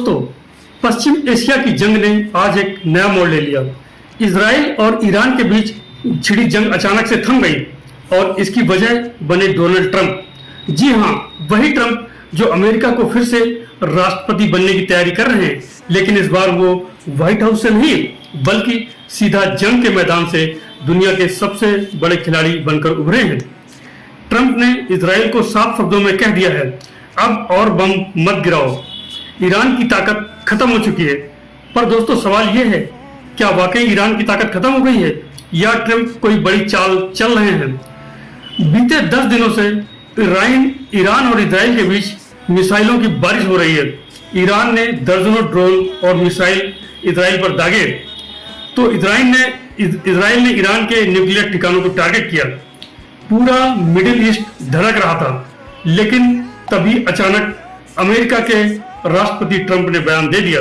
दोस्तों, पश्चिम एशिया की जंग ने आज एक नया मोड़ ले लिया। इजराइल और ईरान के बीच छिड़ी जंग अचानक से थम गई और इसकी वजह बने डोनाल्ड ट्रंप। जी हाँ, वही ट्रंप जो अमेरिका को फिर से राष्ट्रपति बनने की तैयारी कर रहे हैं, लेकिन इस बार वो व्हाइट हाउस से नहीं बल्कि सीधा जंग के मैदान से दुनिया के सबसे बड़े खिलाड़ी बनकर उभरे हैं। ट्रंप ने इजराइल को साफ शब्दों में कह दिया है, अब और बम मत गिराओ, ईरान की ताकत खत्म हो चुकी है। पर दोस्तों, सवाल यह है, क्या वाकई ईरान की ताकत खत्म हो गई है या ट्रंप कोई बड़ी चाल चल रहे हैं? बीते 10 दिनों से ईरान और इजराइल के बीच मिसाइलों की बारिश हो रही है। ईरान ने दर्जनों ड्रोन और मिसाइल इजराइल पर दागे तो इजराइल ने ईरान के न्यूक्लियर ठिकानों को टारगेट किया। पूरा मिडिल ईस्ट धड़क रहा था, लेकिन तभी अचानक अमेरिका के राष्ट्रपति ट्रंप ने बयान दे दिया,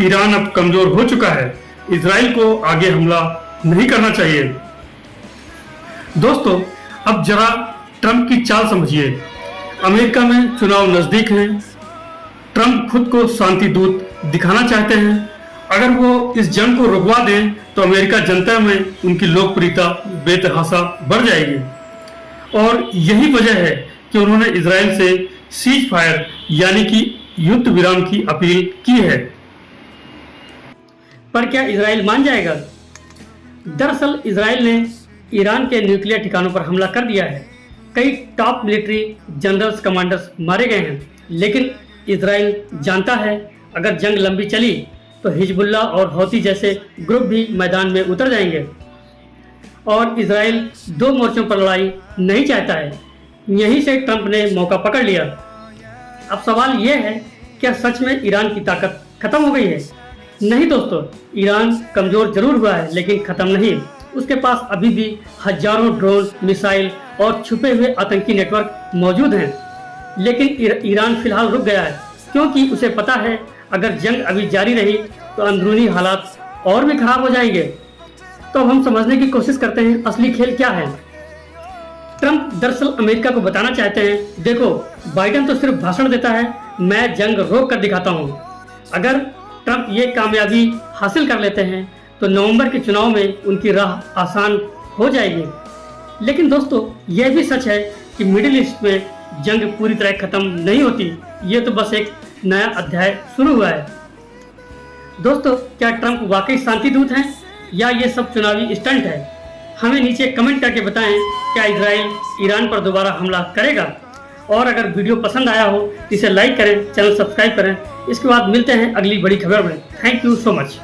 ईरान अब कमजोर हो चुका है, इजराइल को आगे हमला नहीं करना चाहिए। दोस्तों, अब जरा ट्रंप की चाल समझिए। अमेरिका में चुनाव नजदीक हैं, ट्रंप खुद को शांति दूत दिखाना चाहते हैं। अगर वो इस जंग को रुकवा दें तो अमेरिका जनता में उनकी लोकप्रियता बेतहाशा बढ़ जाएगी और यही वजह है कि उन्होंने इजराइल से सीज फायर यानी कि युद्ध विराम की अपील की है। पर क्या इजराइल मान जाएगा? दरअसल इजराइल ने ईरान के न्यूक्लियर ठिकानों पर हमला कर दिया है। कई टॉप मिलिट्री जनरल्स कमांडर्स मारे गए हैं, लेकिन इजराइल जानता है अगर जंग लंबी चली तो हिजबुल्ला और हौती जैसे ग्रुप भी मैदान में उतर जाएंगे और इजराइल 2 मोर्चों पर लड़ाई नहीं चाहता है। यहीं से ट्रंप ने मौका पकड़ लिया। अब सवाल यह है, क्या सच में ईरान की ताकत खत्म हो गई है? नहीं दोस्तों, ईरान कमजोर जरूर हुआ है लेकिन खत्म नहीं। उसके पास अभी भी हजारों ड्रोन, मिसाइल और छुपे हुए आतंकी नेटवर्क मौजूद हैं। लेकिन ईरान फिलहाल रुक गया है क्योंकि उसे पता है अगर जंग अभी जारी रही तो अंदरूनी हालात और भी खराब हो जाएंगे। तो अब हम समझने की कोशिश करते हैं असली खेल क्या है। ट्रंप दरअसल अमेरिका को बताना चाहते हैं, देखो बाइडेन तो सिर्फ भाषण देता है, मैं जंग रोक कर दिखाता हूँ। अगर ट्रंप ये कामयाबी हासिल कर लेते हैं तो नवंबर के चुनाव में उनकी राह आसान हो जाएगी। लेकिन दोस्तों, यह भी सच है कि मिडिल ईस्ट में जंग पूरी तरह खत्म नहीं होती, ये तो बस एक नया अध्याय शुरू हुआ है। दोस्तों, क्या ट्रंप वाकई शांति दूत हैं या ये सब चुनावी स्टंट है? हमें नीचे कमेंट करके बताएं, क्या इजराइल ईरान पर दोबारा हमला करेगा? और अगर वीडियो पसंद आया हो तो इसे लाइक करें, चैनल सब्सक्राइब करें। इसके बाद मिलते हैं अगली बड़ी खबर में। Thank you so much.